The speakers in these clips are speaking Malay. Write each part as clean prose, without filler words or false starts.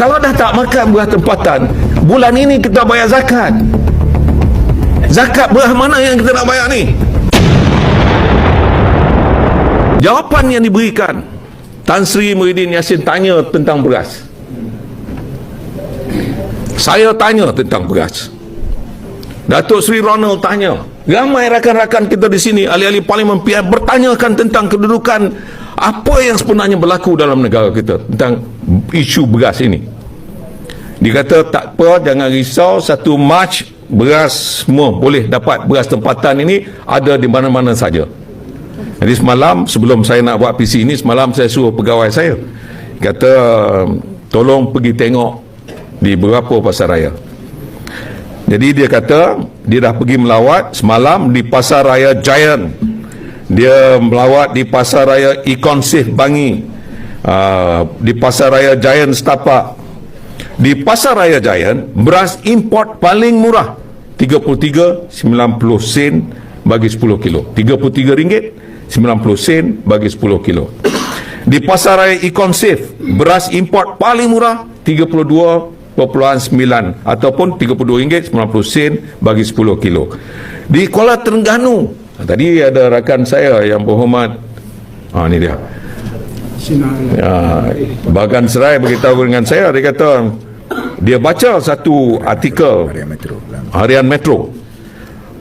Kalau dah tak makan beras tempatan, bulan ini kita bayar zakat. Zakat beras mana yang kita nak bayar ni? Jawapan yang diberikan, Tan Sri Muhyiddin Yassin tanya tentang beras. Saya tanya tentang beras. Datuk Seri Ronald tanya. Ramai rakan-rakan kita di sini, ahli-ahli Parlimen PN bertanyakan tentang kedudukan apa yang sebenarnya berlaku dalam negara kita tentang isu beras ini. Dia kata tak apa, jangan risau, 1 Mac beras semua boleh dapat. Beras tempatan ini ada di mana-mana saja. Jadi semalam sebelum saya nak buat PC ini, semalam saya suruh pegawai saya, kata tolong pergi tengok di beberapa pasar raya. Jadi dia kata dia dah pergi melawat semalam di pasar raya Giant, dia melawat di pasar raya Econsif Bangi, di pasar raya Giant Setapak. Di pasar raya Giant, beras import paling murah 33.90 sen bagi 10 kilo, RM33.90 bagi 10 kilo. Di pasar raya Econsif, beras import paling murah 32.9 ataupun RM32.90 bagi 10 kilo. Di Kuala Terengganu, tadi ada rakan saya yang berhormat, ni dia, Bagan Serai beritahu dengan saya, dia kata dia baca satu artikel Harian Metro,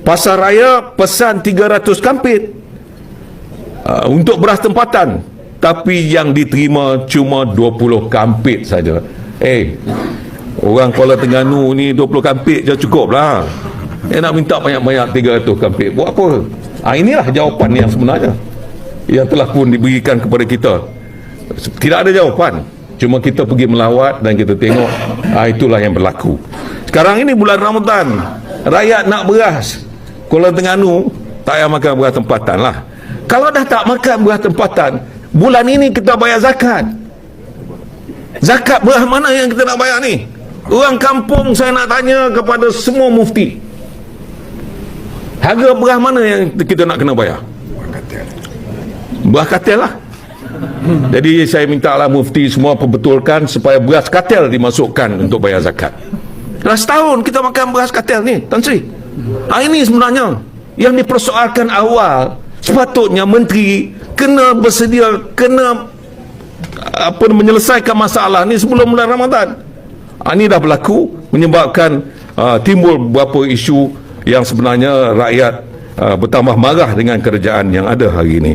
pasar raya pesan 300 kampit untuk beras tempatan, tapi yang diterima cuma 20 kampit saja. Orang Kuala Terengganu ni 20 kampit je cukup lah. Nak minta banyak-banyak 300 kampit buat apa? Inilah jawapan yang sebenarnya yang telah pun diberikan kepada kita. Tidak ada jawapan, cuma kita pergi melawat dan kita tengok. Itulah yang berlaku. Sekarang ini bulan Ramadan, rakyat nak beras. Kuala Terengganu tak payah makan beras tempatan lah. Kalau dah tak makan beras tempatan, bulan ini kita bayar zakat. Zakat beras mana yang kita nak bayar ni? Orang kampung saya nak tanya kepada semua mufti, harga beras mana yang kita nak kena bayar? Beras katel lah. Jadi saya minta lah mufti semua perbetulkan supaya beras katel dimasukkan untuk bayar zakat. Dah setahun kita makan beras katel ni, Tan Sri. Ini sebenarnya yang dipersoalkan awal. Sepatutnya menteri kena bersedia, kena menyelesaikan masalah ni sebelum bulan Ramadan. Ini dah berlaku, menyebabkan timbul beberapa isu yang sebenarnya rakyat bertambah marah dengan kerajaan yang ada hari ini.